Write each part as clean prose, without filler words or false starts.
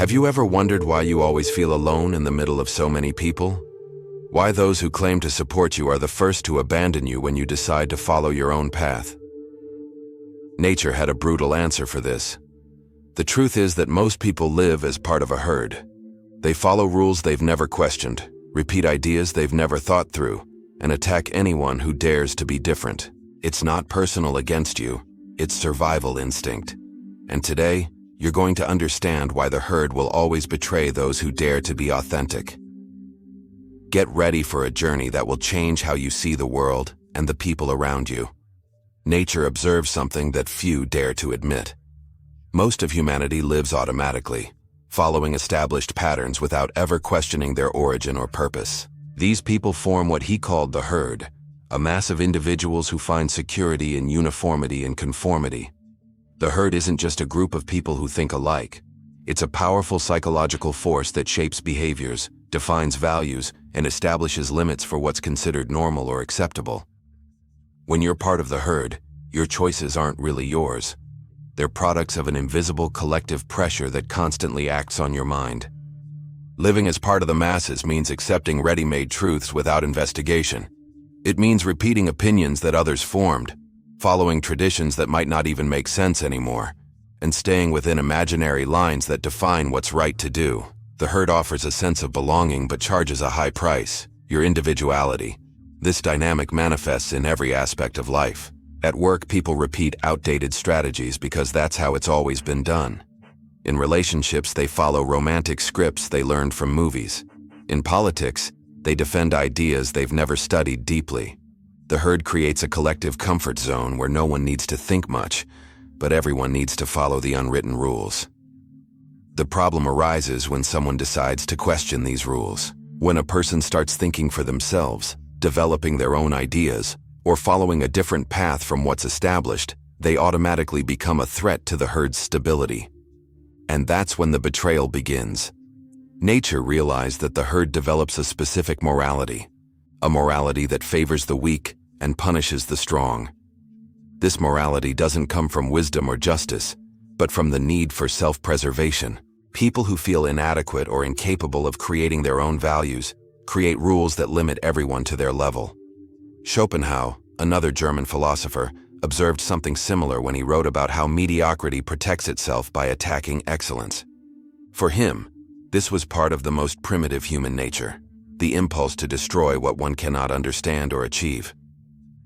Have you ever wondered why you always feel alone in the middle of so many people? Why those who claim to support you are the first to abandon you when you decide to follow your own path? Nature had a brutal answer for this. The truth is that most people live as part of a herd. They follow rules they've never questioned, repeat ideas they've never thought through, and attack anyone who dares to be different. It's not personal against you, it's survival instinct. And today, you're going to understand why the herd will always betray those who dare to be authentic. Get ready for a journey that will change how you see the world and the people around you. Nature observes something that few dare to admit. Most of humanity lives automatically, following established patterns without ever questioning their origin or purpose. These people form what he called the herd, a mass of individuals who find security in uniformity and conformity. The herd isn't just a group of people who think alike. It's a powerful psychological force that shapes behaviors, defines values, and establishes limits for what's considered normal or acceptable. When you're part of the herd, your choices aren't really yours. They're products of an invisible collective pressure that constantly acts on your mind. Living as part of the masses means accepting ready-made truths without investigation. It means repeating opinions that others formed, following traditions that might not even make sense anymore, and staying within imaginary lines that define what's right to do. The herd offers a sense of belonging but charges a high price: your individuality. This dynamic manifests in every aspect of life. At work, people repeat outdated strategies because that's how it's always been done. In relationships, they follow romantic scripts they learned from movies. In politics, they defend ideas they've never studied deeply. The herd creates a collective comfort zone where no one needs to think much, but everyone needs to follow the unwritten rules. The problem arises when someone decides to question these rules. When a person starts thinking for themselves, developing their own ideas, or following a different path from what's established, they automatically become a threat to the herd's stability. And that's when the betrayal begins. Nature realized that the herd develops a specific morality, a morality that favors the weak and punishes the strong. This morality doesn't come from wisdom or justice, but from the need for self-preservation. People who feel inadequate or incapable of creating their own values create rules that limit everyone to their level. Schopenhauer, another German philosopher, observed something similar when he wrote about how mediocrity protects itself by attacking excellence. For him, this was part of the most primitive human nature, the impulse to destroy what one cannot understand or achieve.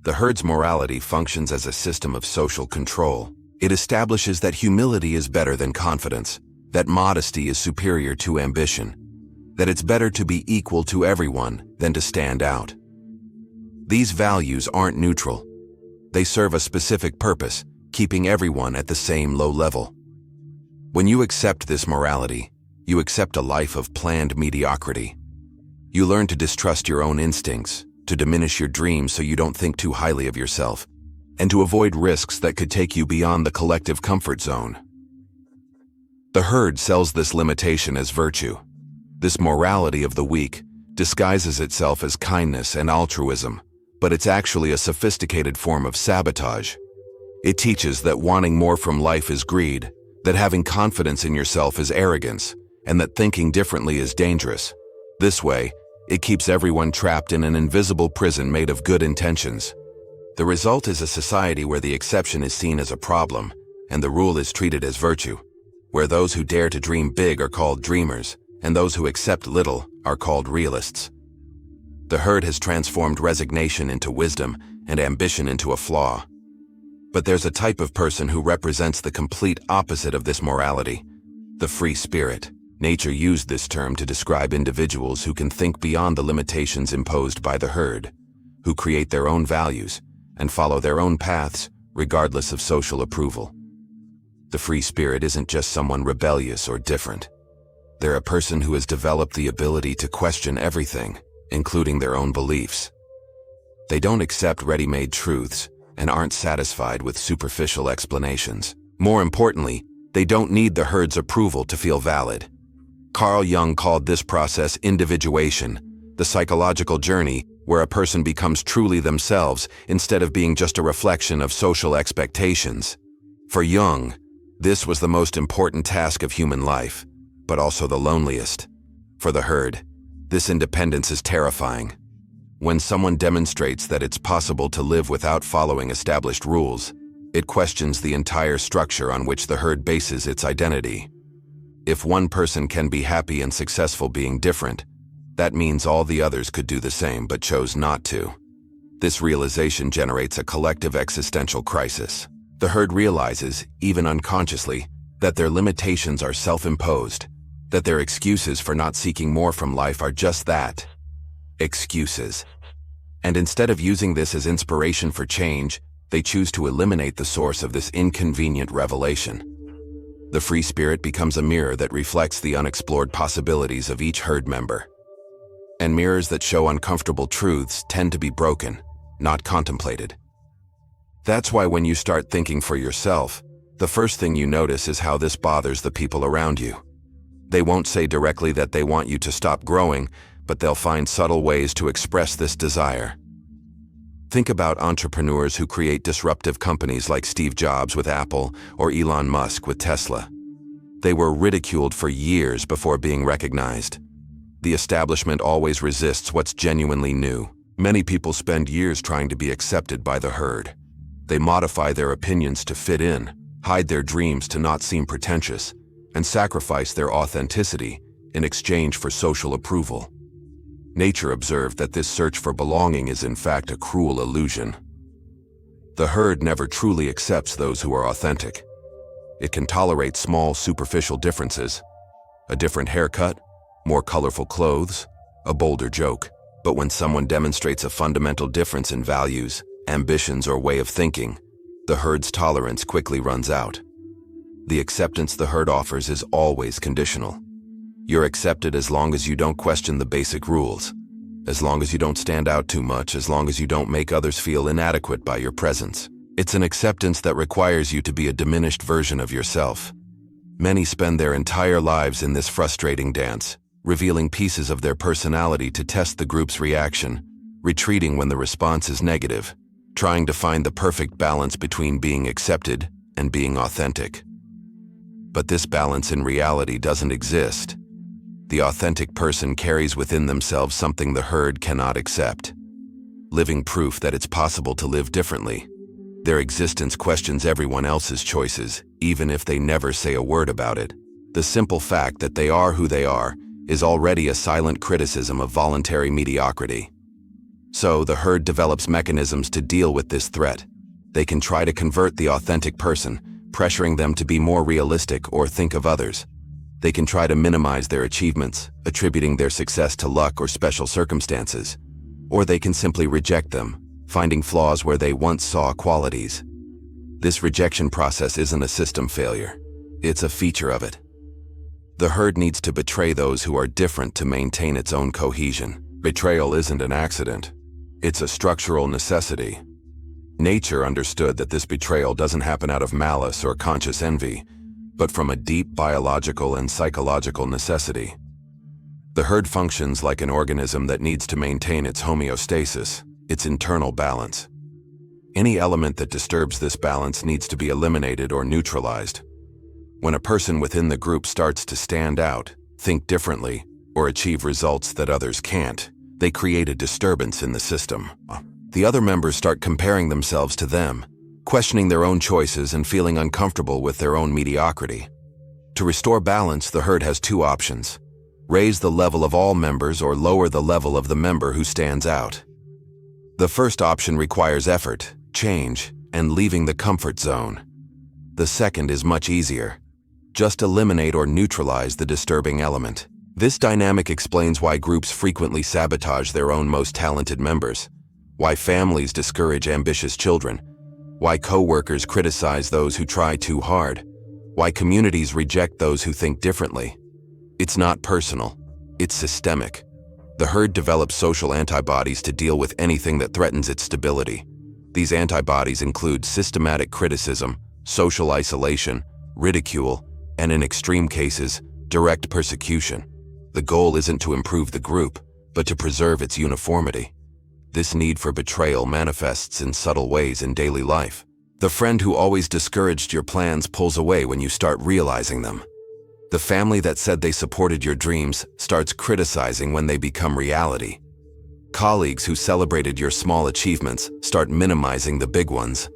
The herd's morality functions as a system of social control. It establishes that humility is better than confidence, that modesty is superior to ambition, that it's better to be equal to everyone than to stand out. These values aren't neutral. They serve a specific purpose, keeping everyone at the same low level. When you accept this morality, you accept a life of planned mediocrity. You learn to distrust your own instincts, to diminish your dreams so you don't think too highly of yourself, and to avoid risks that could take you beyond the collective comfort zone. The herd sells this limitation as virtue. This morality of the weak disguises itself as kindness and altruism, but it's actually a sophisticated form of sabotage. It teaches that wanting more from life is greed, that having confidence in yourself is arrogance, and that thinking differently is dangerous. This way, it keeps everyone trapped in an invisible prison made of good intentions. The result is a society where the exception is seen as a problem, and the rule is treated as virtue, where those who dare to dream big are called dreamers, and those who accept little are called realists. The herd has transformed resignation into wisdom and ambition into a flaw. But there's a type of person who represents the complete opposite of this morality: the free spirit. Nature used this term to describe individuals who can think beyond the limitations imposed by the herd, who create their own values and follow their own paths regardless of social approval. The free spirit isn't just someone rebellious or different. They're a person who has developed the ability to question everything, including their own beliefs. They don't accept ready-made truths and aren't satisfied with superficial explanations. More importantly, they don't need the herd's approval to feel valid. Carl Jung called this process individuation, the psychological journey where a person becomes truly themselves instead of being just a reflection of social expectations. For Jung, this was the most important task of human life. but also the loneliest. For the herd, this independence is terrifying. When someone demonstrates that it's possible to live without following established rules, it questions the entire structure on which the herd bases its identity. If one person can be happy and successful being different, that means all the others could do the same but chose not to. This realization generates a collective existential crisis. The herd realizes, even unconsciously, that their limitations are self-imposed, that their excuses for not seeking more from life are just that, excuses. And instead of using this as inspiration for change, they choose to eliminate the source of this inconvenient revelation. The free spirit becomes a mirror that reflects the unexplored possibilities of each herd member. And mirrors that show uncomfortable truths tend to be broken, not contemplated. That's why when you start thinking for yourself, the first thing you notice is how this bothers the people around you. They won't say directly that they want you to stop growing, but they'll find subtle ways to express this desire. Think about entrepreneurs who create disruptive companies like Steve Jobs with Apple or Elon Musk with Tesla. They were ridiculed for years before being recognized. The establishment always resists what's genuinely new. Many people spend years trying to be accepted by the herd. They modify their opinions to fit in, hide their dreams to not seem pretentious, and sacrifice their authenticity in exchange for social approval. Nature observed that this search for belonging is in fact a cruel illusion. The herd never truly accepts those who are authentic. It can tolerate small, superficial differences, a different haircut, more colorful clothes, a bolder joke. But when someone demonstrates a fundamental difference in values, ambitions, or way of thinking, the herd's tolerance quickly runs out. The acceptance the herd offers is always conditional. You're accepted as long as you don't question the basic rules, as long as you don't stand out too much, as long as you don't make others feel inadequate by your presence. It's an acceptance that requires you to be a diminished version of yourself. Many spend their entire lives in this frustrating dance, revealing pieces of their personality to test the group's reaction, retreating when the response is negative, trying to find the perfect balance between being accepted and being authentic. But this balance in reality doesn't exist. The authentic person carries within themselves something the herd cannot accept. Living proof that it's possible to live differently. Their existence questions everyone else's choices, even if they never say a word about it. The simple fact that they are who they are is already a silent criticism of voluntary mediocrity. So the herd develops mechanisms to deal with this threat. They can try to convert the authentic person, pressuring them to be more realistic or think of others. They can try to minimize their achievements, attributing their success to luck or special circumstances. Or they can simply reject them, finding flaws where they once saw qualities. This rejection process isn't a system failure. It's a feature of it. The herd needs to betray those who are different to maintain its own cohesion. Betrayal isn't an accident. It's a structural necessity. Nature understood that this betrayal doesn't happen out of malice or conscious envy, but from a deep biological and psychological necessity. The herd functions like an organism that needs to maintain its homeostasis, its internal balance. Any element that disturbs this balance needs to be eliminated or neutralized. When a person within the group starts to stand out, think differently, or achieve results that others can't, they create a disturbance in the system. The other members start comparing themselves to them, questioning their own choices and feeling uncomfortable with their own mediocrity. To restore balance, the herd has two options: raise the level of all members or lower the level of the member who stands out. The first option requires effort, change, and leaving the comfort zone. The second is much easier. Just eliminate or neutralize the disturbing element. This dynamic explains why groups frequently sabotage their own most talented members, why families discourage ambitious children, why co-workers criticize those who try too hard, why communities reject those who think differently. It's not personal, it's systemic. The herd develops social antibodies to deal with anything that threatens its stability. These antibodies include systematic criticism, social isolation, ridicule, and in extreme cases, direct persecution. The goal isn't to improve the group, but to preserve its uniformity. This need for betrayal manifests in subtle ways in daily life. The friend who always discouraged your plans pulls away when you start realizing them. The family that said they supported your dreams starts criticizing when they become reality. Colleagues who celebrated your small achievements start minimizing the big ones.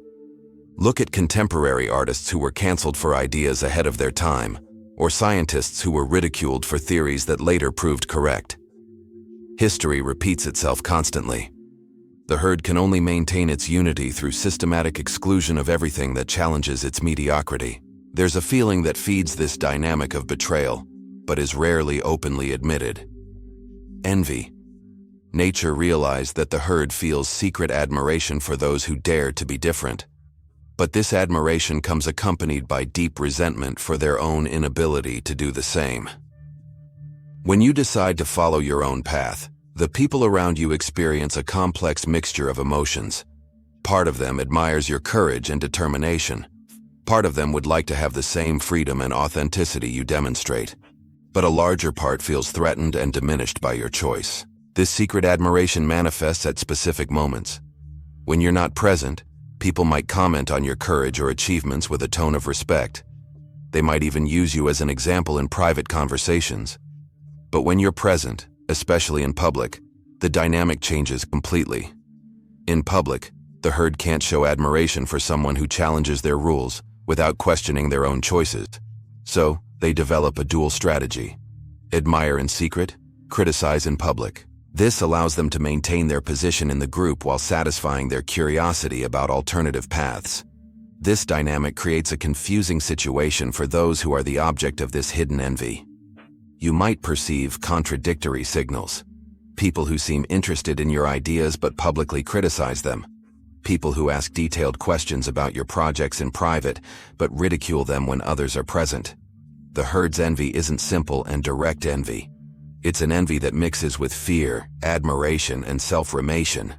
Look at contemporary artists who were canceled for ideas ahead of their time, or scientists who were ridiculed for theories that later proved correct. History repeats itself constantly. The herd can only maintain its unity through systematic exclusion of everything that challenges its mediocrity. There's a feeling that feeds this dynamic of betrayal, but is rarely openly admitted. Envy. Nature realized that the herd feels secret admiration for those who dare to be different. But this admiration comes accompanied by deep resentment for their own inability to do the same. When you decide to follow your own path, the people around you experience a complex mixture of emotions. Part of them admires your courage and determination. Part of them would like to have the same freedom and authenticity you demonstrate. But a larger part feels threatened and diminished by your choice. This secret admiration manifests at specific moments. When you're not present, people might comment on your courage or achievements with a tone of respect. They might even use you as an example in private conversations. But when you're present, especially in public, the dynamic changes completely. In public, the herd can't show admiration for someone who challenges their rules without questioning their own choices. So, they develop a dual strategy: admire in secret, criticize in public. This allows them to maintain their position in the group while satisfying their curiosity about alternative paths. This dynamic creates a confusing situation for those who are the object of this hidden envy. You might perceive contradictory signals. People who seem interested in your ideas but publicly criticize them. People who ask detailed questions about your projects in private but ridicule them when others are present. The herd's envy isn't simple and direct envy. It's an envy that mixes with fear, admiration, and self-ramation.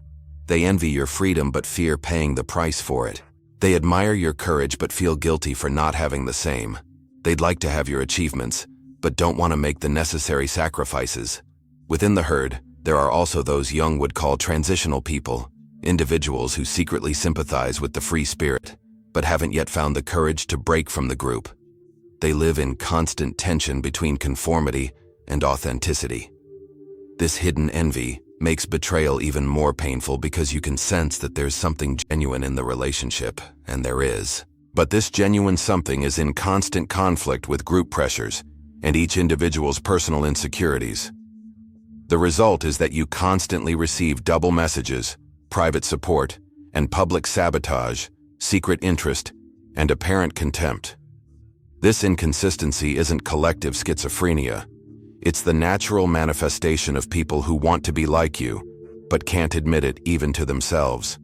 They envy your freedom but fear paying the price for it. They admire your courage but feel guilty for not having the same. They'd like to have your achievements, but don't want to make the necessary sacrifices. Within the herd, there are also those Jung would call transitional people, individuals who secretly sympathize with the free spirit, but haven't yet found the courage to break from the group. They live in constant tension between conformity and authenticity. This hidden envy makes betrayal even more painful because you can sense that there's something genuine in the relationship, and there is. But this genuine something is in constant conflict with group pressures and each individual's personal insecurities. The result is that you constantly receive double messages, private support, and public sabotage, secret interest, and apparent contempt. This inconsistency isn't collective schizophrenia. It's the natural manifestation of people who want to be like you, but can't admit it even to themselves.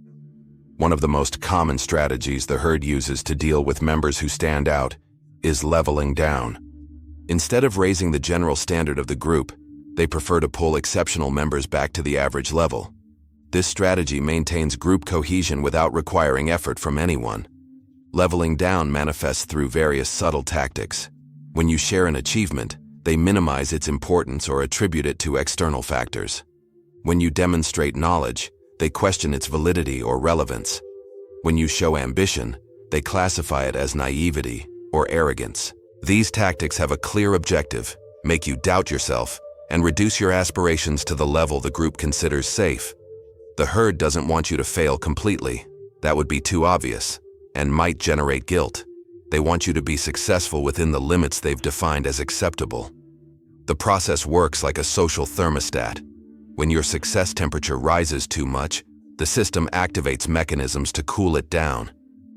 One of the most common strategies the herd uses to deal with members who stand out is leveling down. Instead of raising the general standard of the group, they prefer to pull exceptional members back to the average level. This strategy maintains group cohesion without requiring effort from anyone. Leveling down manifests through various subtle tactics. When you share an achievement, they minimize its importance or attribute it to external factors. When you demonstrate knowledge, they question its validity or relevance. When you show ambition, they classify it as naivety or arrogance. These tactics have a clear objective: make you doubt yourself and reduce your aspirations to the level the group considers safe. The herd doesn't want you to fail completely. That would be too obvious and might generate guilt. They want you to be successful within the limits they've defined as acceptable. The process works like a social thermostat. When your success temperature rises too much, the system activates mechanisms to cool it down.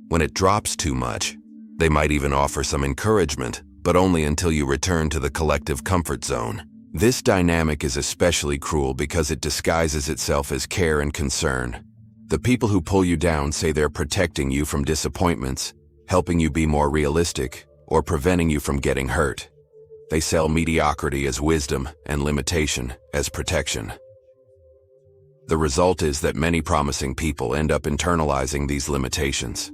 When it drops too much, they might even offer some encouragement, but only until you return to the collective comfort zone. This dynamic is especially cruel because it disguises itself as care and concern. The people who pull you down say they're protecting you from disappointments, helping you be more realistic, or preventing you from getting hurt. They sell mediocrity as wisdom and limitation as protection. The result is that many promising people end up internalizing these limitations.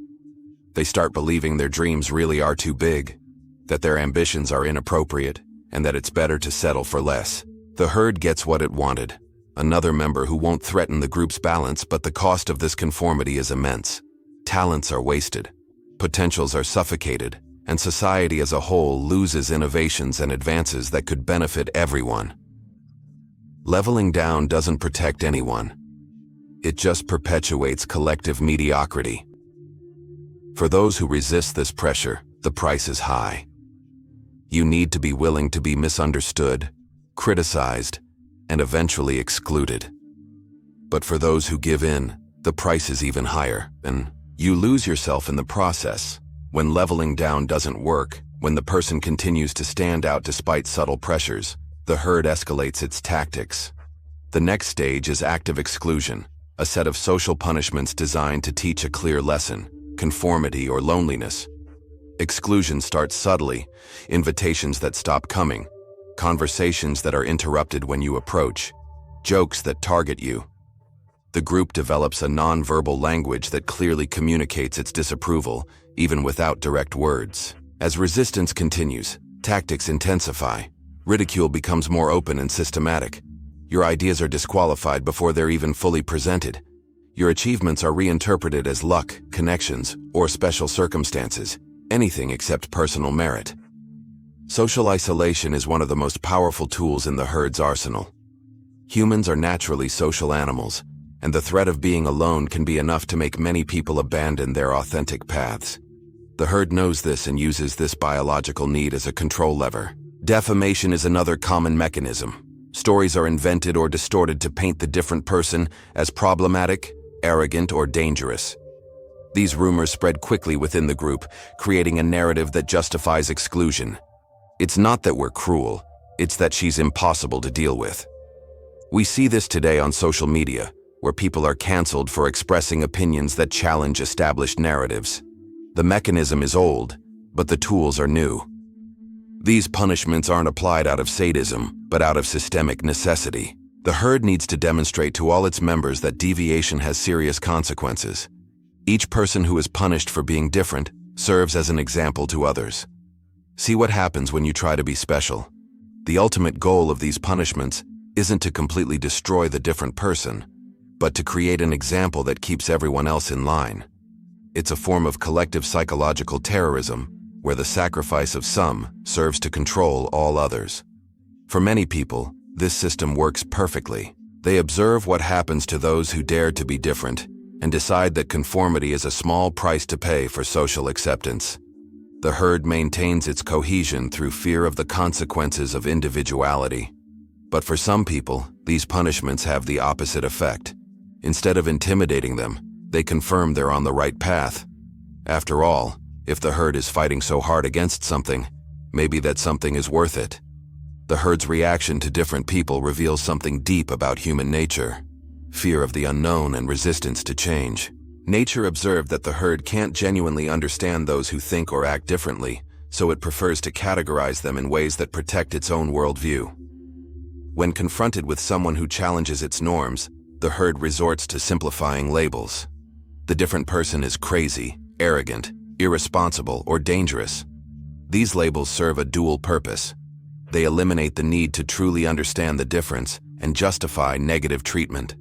They start believing their dreams really are too big, that their ambitions are inappropriate, and that it's better to settle for less. The herd gets what it wanted: another member who won't threaten the group's balance, but the cost of this conformity is immense. Talents are wasted, potentials are suffocated, and society as a whole loses innovations and advances that could benefit everyone. Leveling down doesn't protect anyone. It just perpetuates collective mediocrity. For those who resist this pressure, the price is high. You need to be willing to be misunderstood, criticized, and eventually excluded. But for those who give in, the price is even higher, and you lose yourself in the process. When leveling down doesn't work, when the person continues to stand out despite subtle pressures, the herd escalates its tactics. The next stage is active exclusion, a set of social punishments designed to teach a clear lesson: conformity or loneliness. Exclusion starts subtly: invitations that stop coming, conversations that are interrupted when you approach, jokes that target you. The group develops a non-verbal language that clearly communicates its disapproval, even without direct words. As resistance continues, tactics intensify. Ridicule becomes more open and systematic. Your ideas are disqualified before they're even fully presented. Your achievements are reinterpreted as luck, connections, or special circumstances, anything except personal merit. Social isolation is one of the most powerful tools in the herd's arsenal. Humans are naturally social animals, and the threat of being alone can be enough to make many people abandon their authentic paths. The herd knows this and uses this biological need as a control lever. Defamation is another common mechanism. Stories are invented or distorted to paint the different person as problematic, arrogant, or dangerous. These rumors spread quickly within the group, creating a narrative that justifies exclusion. It's not that we're cruel, it's that she's impossible to deal with. We see this today on social media, where people are canceled for expressing opinions that challenge established narratives. The mechanism is old, but the tools are new. These punishments aren't applied out of sadism, but out of systemic necessity. The herd needs to demonstrate to all its members that deviation has serious consequences. Each person who is punished for being different serves as an example to others. See what happens when you try to be special. The ultimate goal of these punishments isn't to completely destroy the different person, but to create an example that keeps everyone else in line. It's a form of collective psychological terrorism, where the sacrifice of some serves to control all others. For many people, this system works perfectly. They observe what happens to those who dare to be different, and decide that conformity is a small price to pay for social acceptance. The herd maintains its cohesion through fear of the consequences of individuality. But for some people, these punishments have the opposite effect. Instead of intimidating them, they confirm they're on the right path. After all, if the herd is fighting so hard against something, maybe that something is worth it. The herd's reaction to different people reveals something deep about human nature: fear of the unknown and resistance to change. Nature observed that the herd can't genuinely understand those who think or act differently, so it prefers to categorize them in ways that protect its own worldview. When confronted with someone who challenges its norms, the herd resorts to simplifying labels. The different person is crazy, arrogant, irresponsible, or dangerous. These labels serve a dual purpose. They eliminate the need to truly understand the difference and justify negative treatment.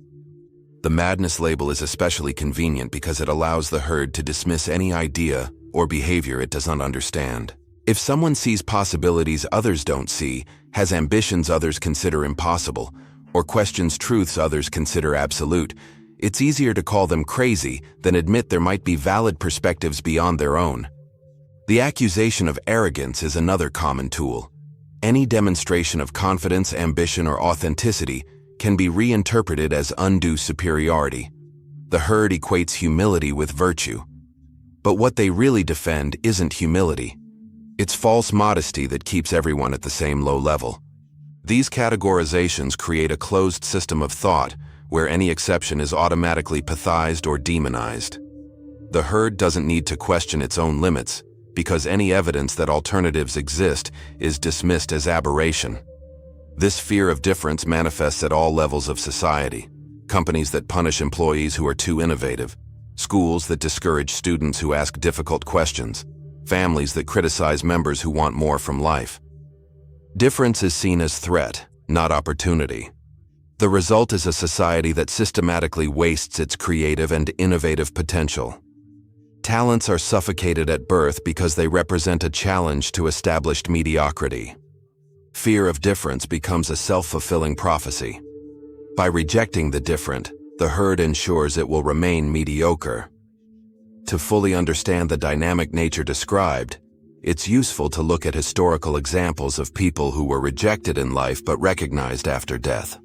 The madness label is especially convenient because it allows the herd to dismiss any idea or behavior it does not understand. If someone sees possibilities others don't see, has ambitions others consider impossible, or questions truths others consider absolute, it's easier to call them crazy than admit there might be valid perspectives beyond their own. The accusation of arrogance is another common tool. Any demonstration of confidence, ambition, or authenticity can be reinterpreted as undue superiority. The herd equates humility with virtue. But what they really defend isn't humility. It's false modesty that keeps everyone at the same low level. These categorizations create a closed system of thought where any exception is automatically pathized or demonized. The herd doesn't need to question its own limits, because any evidence that alternatives exist is dismissed as aberration. This fear of difference manifests at all levels of society: companies that punish employees who are too innovative, schools that discourage students who ask difficult questions, families that criticize members who want more from life. Difference is seen as threat, not opportunity. The result is a society that systematically wastes its creative and innovative potential. Talents are suffocated at birth because they represent a challenge to established mediocrity. Fear of difference becomes a self-fulfilling prophecy. By rejecting the different, the herd ensures it will remain mediocre. To fully understand the dynamic nature described, it's useful to look at historical examples of people who were rejected in life but recognized after death.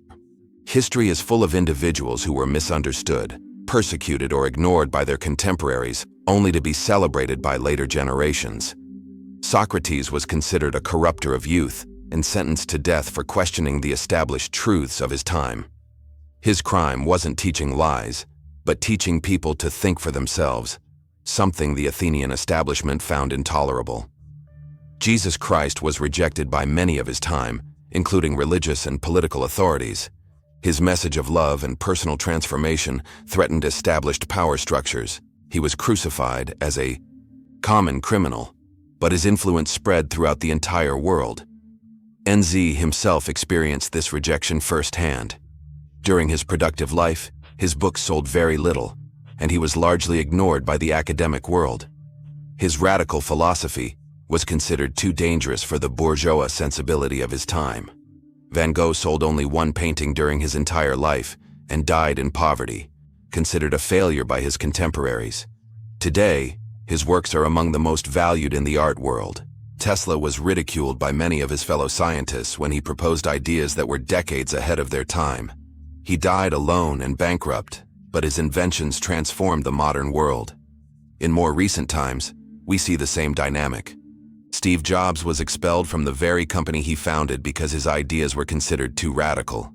History is full of individuals who were misunderstood, persecuted, or ignored by their contemporaries, only to be celebrated by later generations. Socrates was considered a corrupter of youth and sentenced to death for questioning the established truths of his time. His crime wasn't teaching lies, but teaching people to think for themselves, something the Athenian establishment found intolerable. Jesus Christ was rejected by many of his time, including religious and political authorities. His message of love and personal transformation threatened established power structures. He was crucified as a common criminal, but his influence spread throughout the entire world. NZ himself experienced this rejection firsthand. During his productive life, his books sold very little, and he was largely ignored by the academic world. His radical philosophy was considered too dangerous for the bourgeois sensibility of his time. Van Gogh sold only one painting during his entire life and died in poverty, considered a failure by his contemporaries. Today, his works are among the most valued in the art world. Tesla was ridiculed by many of his fellow scientists when he proposed ideas that were decades ahead of their time. He died alone and bankrupt, but his inventions transformed the modern world. In more recent times, we see the same dynamic. Steve Jobs was expelled from the very company he founded because his ideas were considered too radical.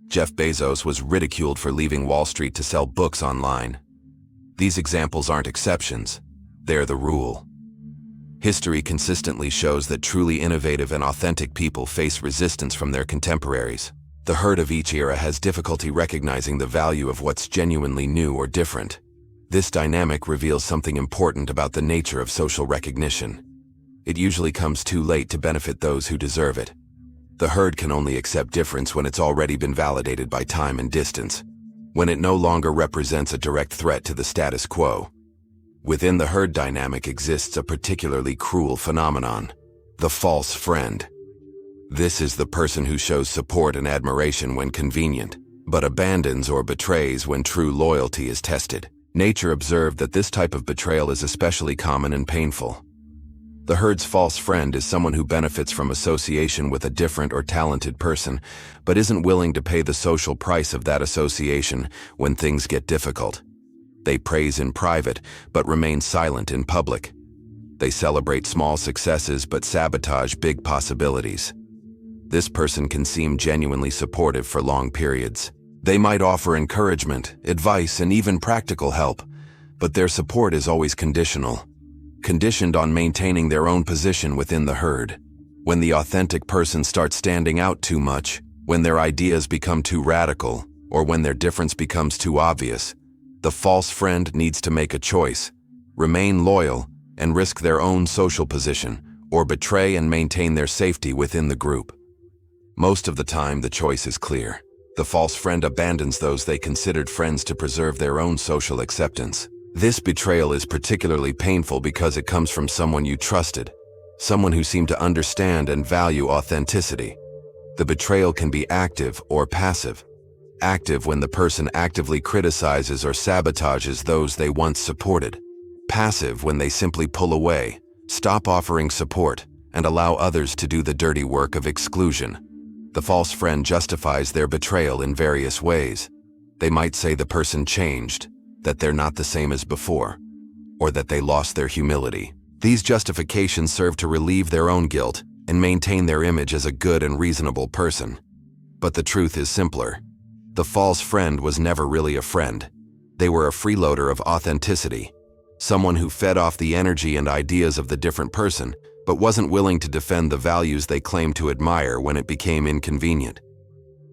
Jeff Bezos was ridiculed for leaving Wall Street to sell books online. These examples aren't exceptions, they're the rule. History consistently shows that truly innovative and authentic people face resistance from their contemporaries. The herd of each era has difficulty recognizing the value of what's genuinely new or different. This dynamic reveals something important about the nature of social recognition. It usually comes too late to benefit those who deserve it. The herd can only accept difference when it's already been validated by time and distance, when it no longer represents a direct threat to the status quo. Within the herd dynamic exists a particularly cruel phenomenon: the false friend. This is the person who shows support and admiration when convenient, but abandons or betrays when true loyalty is tested. Nature observed that this type of betrayal is especially common and painful. The herd's false friend is someone who benefits from association with a different or talented person, but isn't willing to pay the social price of that association when things get difficult. They praise in private, but remain silent in public. They celebrate small successes but sabotage big possibilities. This person can seem genuinely supportive for long periods. They might offer encouragement, advice, and even practical help, but their support is always conditional, conditioned on maintaining their own position within the herd. When the authentic person starts standing out too much, when their ideas become too radical, or when their difference becomes too obvious, the false friend needs to make a choice: remain loyal and risk their own social position, or betray and maintain their safety within the group. Most of the time, the choice is clear. The false friend abandons those they considered friends to preserve their own social acceptance. This betrayal is particularly painful because it comes from someone you trusted, someone who seemed to understand and value authenticity. The betrayal can be active or passive. Active when the person actively criticizes or sabotages those they once supported. Passive when they simply pull away, stop offering support, and allow others to do the dirty work of exclusion. The false friend justifies their betrayal in various ways. They might say the person changed, that they're not the same as before, or that they lost their humility. These justifications serve to relieve their own guilt and maintain their image as a good and reasonable person. But the truth is simpler. The false friend was never really a friend. They were a freeloader of authenticity, someone who fed off the energy and ideas of the different person, but wasn't willing to defend the values they claimed to admire when it became inconvenient.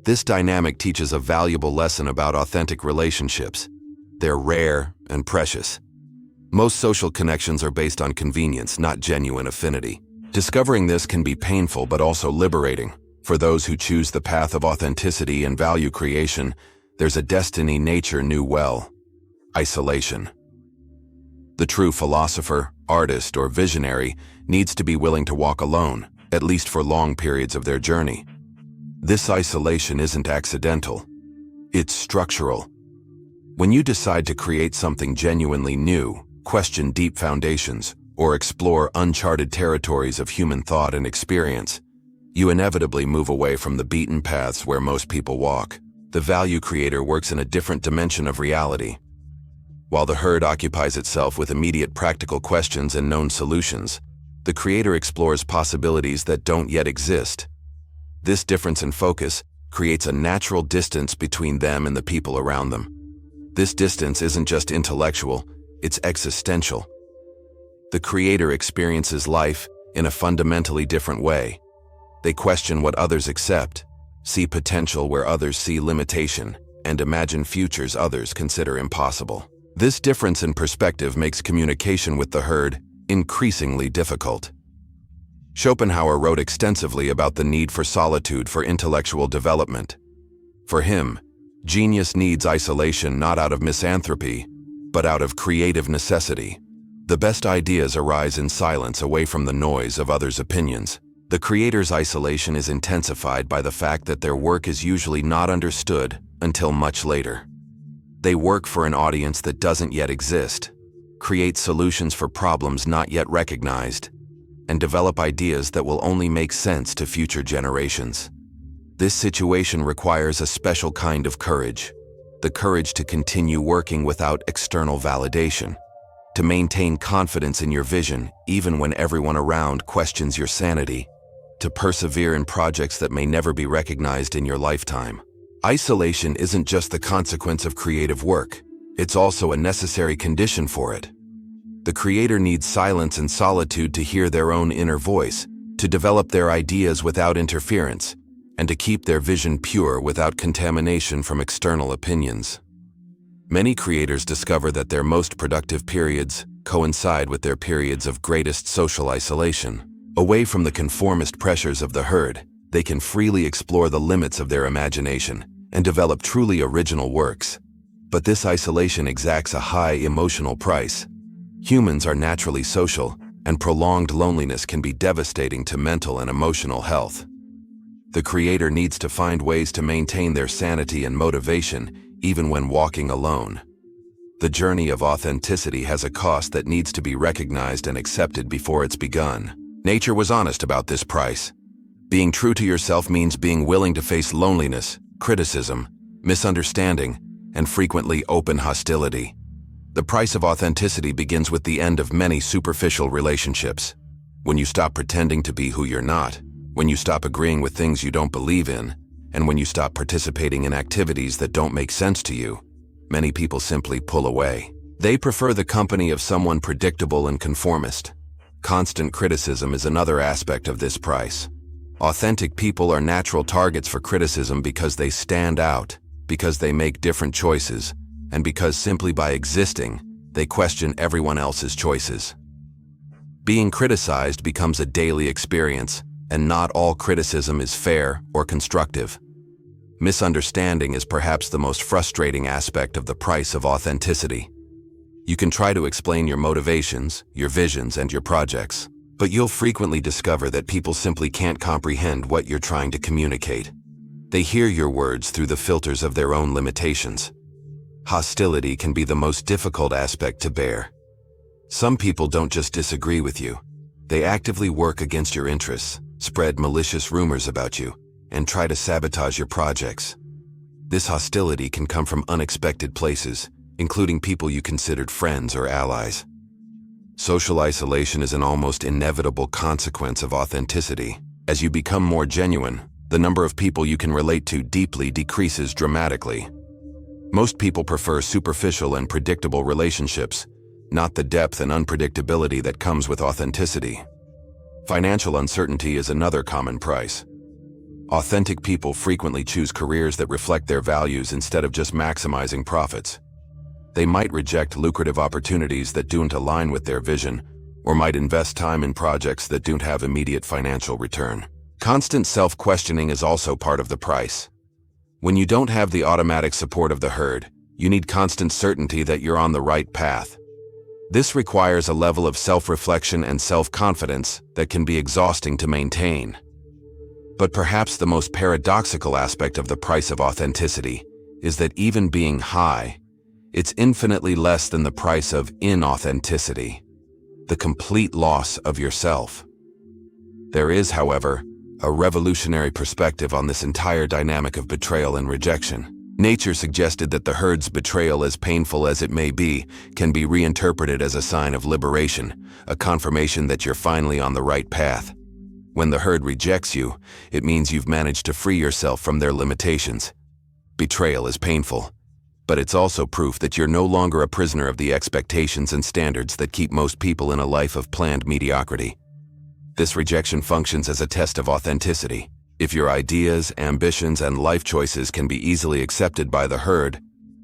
This dynamic teaches a valuable lesson about authentic relationships. They're rare and precious. Most social connections are based on convenience, not genuine affinity. Discovering this can be painful but also liberating. For those who choose the path of authenticity and value creation, there's a destiny nature knew well: isolation. The true philosopher, artist, or visionary needs to be willing to walk alone, at least for long periods of their journey. This isolation isn't accidental. It's structural. When you decide to create something genuinely new, question deep foundations, or explore uncharted territories of human thought and experience, you inevitably move away from the beaten paths where most people walk. The value creator works in a different dimension of reality. While the herd occupies itself with immediate practical questions and known solutions, the creator explores possibilities that don't yet exist. This difference in focus creates a natural distance between them and the people around them. This distance isn't just intellectual, it's existential. The creator experiences life in a fundamentally different way. They question what others accept, see potential where others see limitation, and imagine futures others consider impossible. This difference in perspective makes communication with the herd increasingly difficult. Schopenhauer wrote extensively about the need for solitude for intellectual development. For him, genius needs isolation not out of misanthropy, but out of creative necessity. The best ideas arise in silence away from the noise of others' opinions. The creator's isolation is intensified by the fact that their work is usually not understood until much later. They work for an audience that doesn't yet exist, create solutions for problems not yet recognized, and develop ideas that will only make sense to future generations. This situation requires a special kind of courage, the courage to continue working without external validation, to maintain confidence in your vision even when everyone around questions your sanity, to persevere in projects that may never be recognized in your lifetime. Isolation isn't just the consequence of creative work, it's also a necessary condition for it. The creator needs silence and solitude to hear their own inner voice, to develop their ideas without interference, and to keep their vision pure without contamination from external opinions. Many creators discover that their most productive periods coincide with their periods of greatest social isolation. Away from the conformist pressures of the herd, they can freely explore the limits of their imagination and develop truly original works. But this isolation exacts a high emotional price. Humans are naturally social, and prolonged loneliness can be devastating to mental and emotional health. The creator needs to find ways to maintain their sanity and motivation even when walking alone. The journey of authenticity has a cost that needs to be recognized and accepted before it's begun. Nature was honest about this price. Being true to yourself means being willing to face loneliness, criticism, misunderstanding, and frequently open hostility. The price of authenticity begins with the end of many superficial relationships. When you stop pretending to be who you're not, when you stop agreeing with things you don't believe in, and when you stop participating in activities that don't make sense to you, many people simply pull away. They prefer the company of someone predictable and conformist. Constant criticism is another aspect of this price. Authentic people are natural targets for criticism because they stand out, because they make different choices, and because simply by existing, they question everyone else's choices. Being criticized becomes a daily experience, and not all criticism is fair or constructive. Misunderstanding is perhaps the most frustrating aspect of the price of authenticity. You can try to explain your motivations, your visions, and your projects, but you'll frequently discover that people simply can't comprehend what you're trying to communicate. They hear your words through the filters of their own limitations. Hostility can be the most difficult aspect to bear. Some people don't just disagree with you. They actively work against your interests, spread malicious rumors about you, and try to sabotage your projects. This hostility can come from unexpected places, including people you considered friends or allies. Social isolation is an almost inevitable consequence of authenticity. As you become more genuine, the number of people you can relate to deeply decreases dramatically. Most people prefer superficial and predictable relationships, not the depth and unpredictability that comes with authenticity. Financial uncertainty is another common price. Authentic people frequently choose careers that reflect their values instead of just maximizing profits. They might reject lucrative opportunities that don't align with their vision, or might invest time in projects that don't have immediate financial return. Constant self-questioning is also part of the price. When you don't have the automatic support of the herd, you need constant certainty that you're on the right path. This requires a level of self-reflection and self-confidence that can be exhausting to maintain. But perhaps the most paradoxical aspect of the price of authenticity is that even being high, it's infinitely less than the price of inauthenticity, the complete loss of yourself. There is, however, a revolutionary perspective on this entire dynamic of betrayal and rejection. Nietzsche suggested that the herd's betrayal, as painful as it may be, can be reinterpreted as a sign of liberation, a confirmation that you're finally on the right path. When the herd rejects you, it means you've managed to free yourself from their limitations. Betrayal is painful, but it's also proof that you're no longer a prisoner of the expectations and standards that keep most people in a life of planned mediocrity. This rejection functions as a test of authenticity. If your ideas, ambitions, and life choices can be easily accepted by the herd,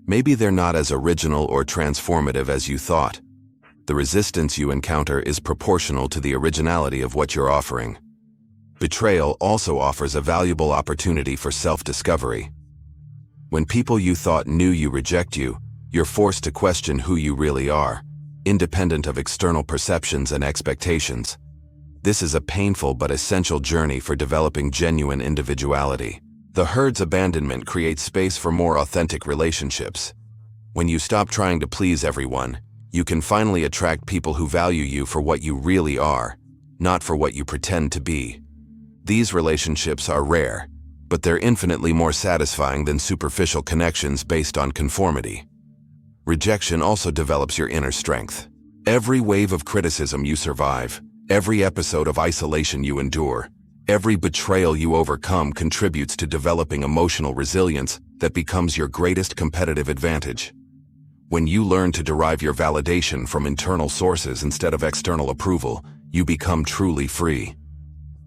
maybe they're not as original or transformative as you thought. The resistance you encounter is proportional to the originality of what you're offering. Betrayal also offers a valuable opportunity for self-discovery. When people you thought knew you reject you, you're forced to question who you really are, independent of external perceptions and expectations. This is a painful but essential journey for developing genuine individuality. The herd's abandonment creates space for more authentic relationships. When you stop trying to please everyone, you can finally attract people who value you for what you really are, not for what you pretend to be. These relationships are rare, but they're infinitely more satisfying than superficial connections based on conformity. Rejection also develops your inner strength. Every wave of criticism you survive, every episode of isolation you endure, every betrayal you overcome contributes to developing emotional resilience that becomes your greatest competitive advantage. When you learn to derive your validation from internal sources instead of external approval, you become truly free.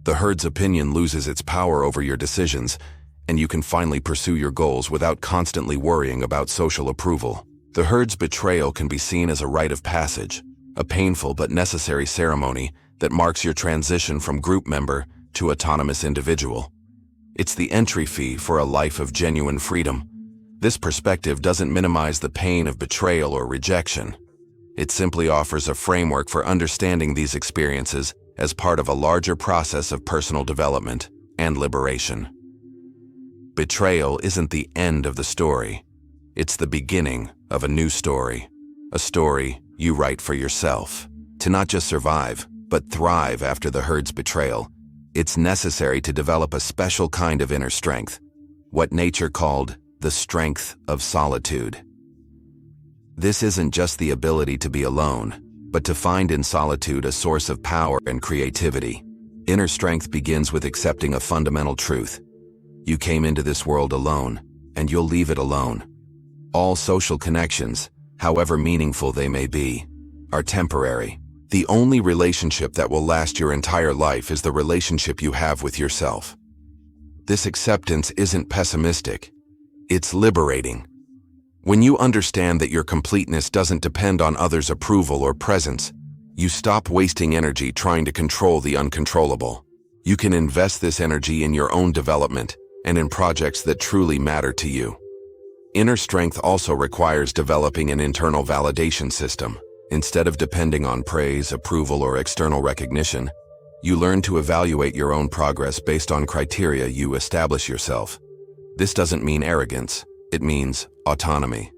The herd's opinion loses its power over your decisions, and you can finally pursue your goals without constantly worrying about social approval. The herd's betrayal can be seen as a rite of passage, a painful but necessary ceremony that marks your transition from group member to autonomous individual. It's the entry fee for a life of genuine freedom. This perspective doesn't minimize the pain of betrayal or rejection. It simply offers a framework for understanding these experiences as part of a larger process of personal development and liberation. Betrayal isn't the end of the story. It's the beginning of a new story, a story you write for yourself. To not just survive, but thrive after the herd's betrayal, it's necessary to develop a special kind of inner strength, what Nietzsche called the strength of solitude. This isn't just the ability to be alone, but to find in solitude a source of power and creativity. Inner strength begins with accepting a fundamental truth. You came into this world alone, and you'll leave it alone. All social connections, however meaningful they may be, are temporary. The only relationship that will last your entire life is the relationship you have with yourself. This acceptance isn't pessimistic, it's liberating. When you understand that your completeness doesn't depend on others' approval or presence, you stop wasting energy trying to control the uncontrollable. You can invest this energy in your own development and in projects that truly matter to you. Inner strength also requires developing an internal validation system. Instead of depending on praise, approval, or external recognition, you learn to evaluate your own progress based on criteria you establish yourself. This doesn't mean arrogance, it means autonomy.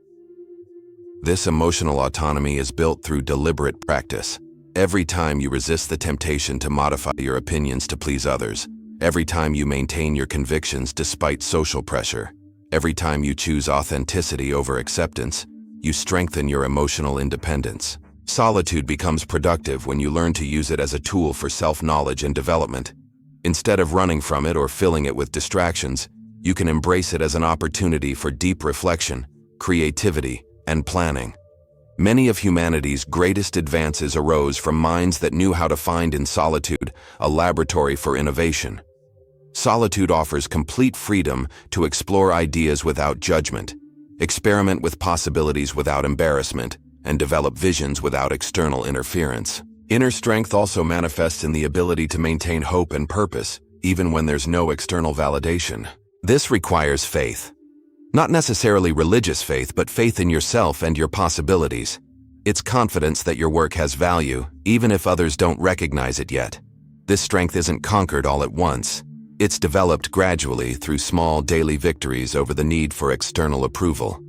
This emotional autonomy is built through deliberate practice. Every time you resist the temptation to modify your opinions to please others, every time you maintain your convictions despite social pressure, every time you choose authenticity over acceptance, you strengthen your emotional independence. Solitude becomes productive when you learn to use it as a tool for self-knowledge and development. Instead of running from it or filling it with distractions, you can embrace it as an opportunity for deep reflection, creativity, and planning. Many of humanity's greatest advances arose from minds that knew how to find in solitude a laboratory for innovation. Solitude offers complete freedom to explore ideas without judgment, experiment with possibilities without embarrassment, and develop visions without external interference. Inner strength also manifests in the ability to maintain hope and purpose, even when there's no external validation. This requires faith. Not necessarily religious faith, but faith in yourself and your possibilities. It's confidence that your work has value, even if others don't recognize it yet. This strength isn't conquered all at once. It's developed gradually through small daily victories over the need for external approval.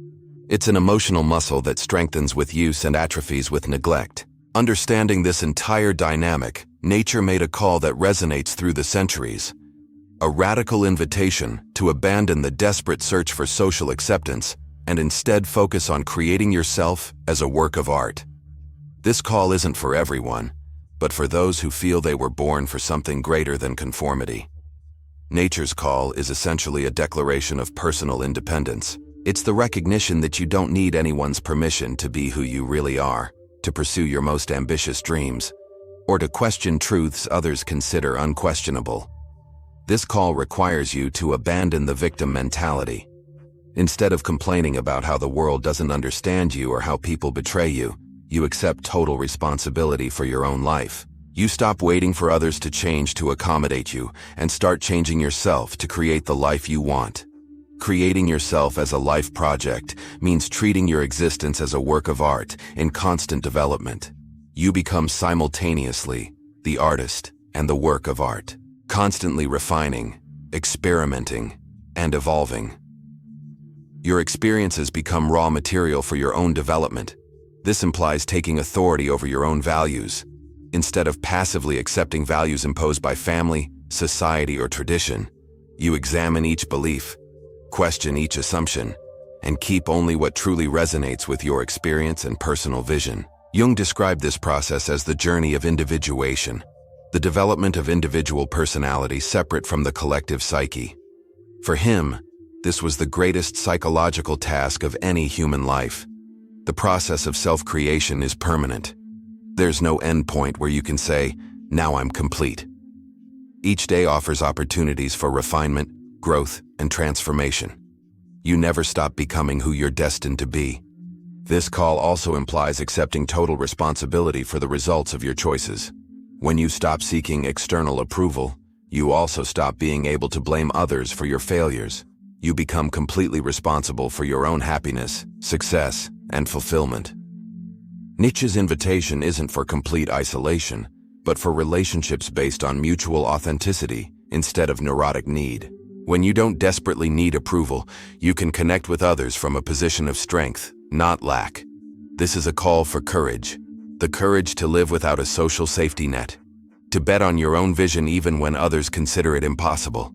It's an emotional muscle that strengthens with use and atrophies with neglect. Understanding this entire dynamic, nature made a call that resonates through the centuries. A radical invitation to abandon the desperate search for social acceptance and instead focus on creating yourself as a work of art. This call isn't for everyone, but for those who feel they were born for something greater than conformity. Nature's call is essentially a declaration of personal independence. It's the recognition that you don't need anyone's permission to be who you really are, to pursue your most ambitious dreams, or to question truths others consider unquestionable. This call requires you to abandon the victim mentality. Instead of complaining about how the world doesn't understand you or how people betray you, you accept total responsibility for your own life. You stop waiting for others to change to accommodate you and start changing yourself to create the life you want. Creating yourself as a life project means treating your existence as a work of art in constant development. You become simultaneously the artist and the work of art, constantly refining, experimenting, and evolving. Your experiences become raw material for your own development. This implies taking authority over your own values. Instead of passively accepting values imposed by family, society, or tradition, you examine each belief, question each assumption, and keep only what truly resonates with your experience and personal vision. Jung described this process as the journey of individuation, the development of individual personality separate from the collective psyche. For him, this was the greatest psychological task of any human life. The process of self-creation is permanent. There's no end point where you can say, "Now I'm complete." Each day offers opportunities for refinement, growth, and transformation. You never stop becoming who you're destined to be. This call also implies accepting total responsibility for the results of your choices. When you stop seeking external approval, you also stop being able to blame others for your failures. You become completely responsible for your own happiness, success, and fulfillment. Nietzsche's invitation isn't for complete isolation, but for relationships based on mutual authenticity instead of neurotic need. When you don't desperately need approval, you can connect with others from a position of strength, not lack. This is a call for courage, the courage to live without a social safety net, to bet on your own vision even when others consider it impossible,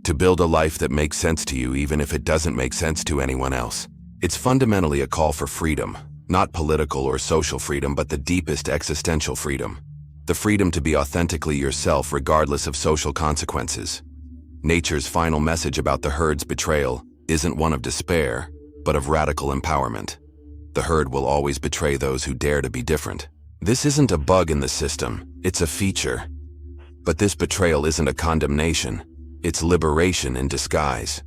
to build a life that makes sense to you even if it doesn't make sense to anyone else. It's fundamentally a call for freedom, not political or social freedom, but the deepest existential freedom. The freedom to be authentically yourself regardless of social consequences. Nature's final message about the herd's betrayal isn't one of despair, but of radical empowerment. The herd will always betray those who dare to be different. This isn't a bug in the system, it's a feature. But this betrayal isn't a condemnation, it's liberation in disguise.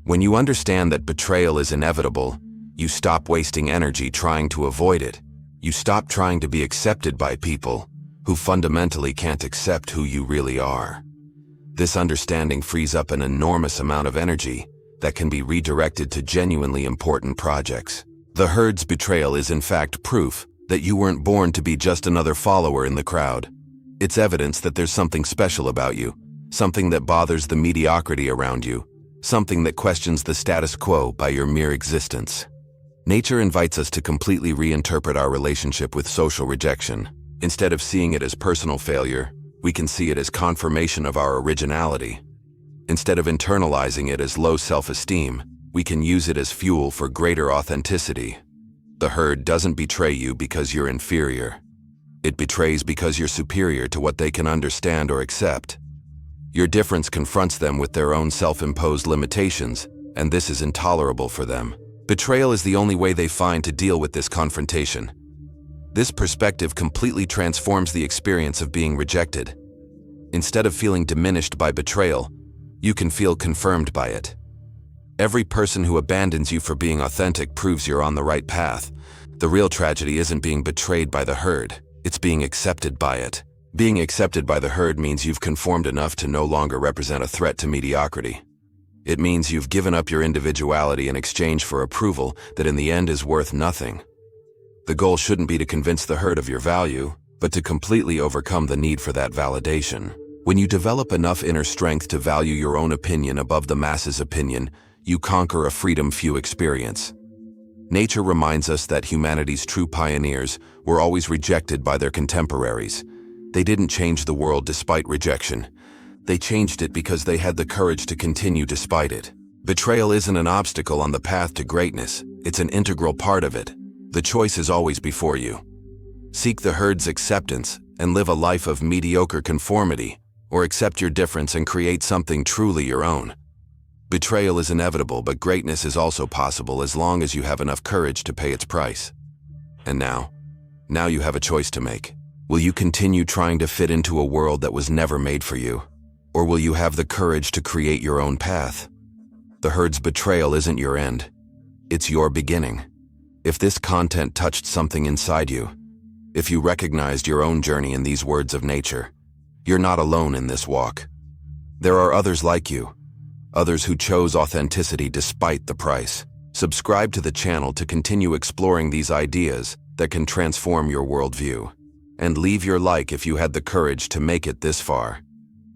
When you understand that betrayal is inevitable, you stop wasting energy trying to avoid it. You stop trying to be accepted by people who fundamentally can't accept who you really are. This understanding frees up an enormous amount of energy that can be redirected to genuinely important projects. The herd's betrayal is in fact proof that you weren't born to be just another follower in the crowd. It's evidence that there's something special about you, something that bothers the mediocrity around you, something that questions the status quo by your mere existence. Nature invites us to completely reinterpret our relationship with social rejection. Instead of seeing it as personal failure, we can see it as confirmation of our originality. Instead of internalizing it as low self-esteem, we can use it as fuel for greater authenticity. The herd doesn't betray you because you're inferior. It betrays because you're superior to what they can understand or accept. Your difference confronts them with their own self-imposed limitations, and this is intolerable for them. Betrayal is the only way they find to deal with this confrontation. This perspective completely transforms the experience of being rejected. Instead of feeling diminished by betrayal, you can feel confirmed by it. Every person who abandons you for being authentic proves you're on the right path. The real tragedy isn't being betrayed by the herd, it's being accepted by it. Being accepted by the herd means you've conformed enough to no longer represent a threat to mediocrity. It means you've given up your individuality in exchange for approval that in the end is worth nothing. The goal shouldn't be to convince the herd of your value, but to completely overcome the need for that validation. When you develop enough inner strength to value your own opinion above the masses' opinion, you conquer a freedom few experience. Nature reminds us that humanity's true pioneers were always rejected by their contemporaries. They didn't change the world despite rejection. They changed it because they had the courage to continue despite it. Betrayal isn't an obstacle on the path to greatness, it's an integral part of it. The choice is always before you. Seek the herd's acceptance and live a life of mediocre conformity, or accept your difference and create something truly your own. Betrayal is inevitable, but greatness is also possible as long as you have enough courage to pay its price. And now you have a choice to make. Will you continue trying to fit into a world that was never made for you? Or will you have the courage to create your own path? The herd's betrayal isn't your end. It's your beginning. If this content touched something inside you, if you recognized your own journey in these words of nature, you're not alone in this walk. There are others like you. Others who chose authenticity despite the price. Subscribe to the channel to continue exploring these ideas that can transform your worldview. And leave your like if you had the courage to make it this far.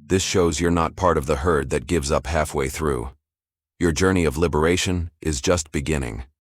This shows you're not part of the herd that gives up halfway through. Your journey of liberation is just beginning.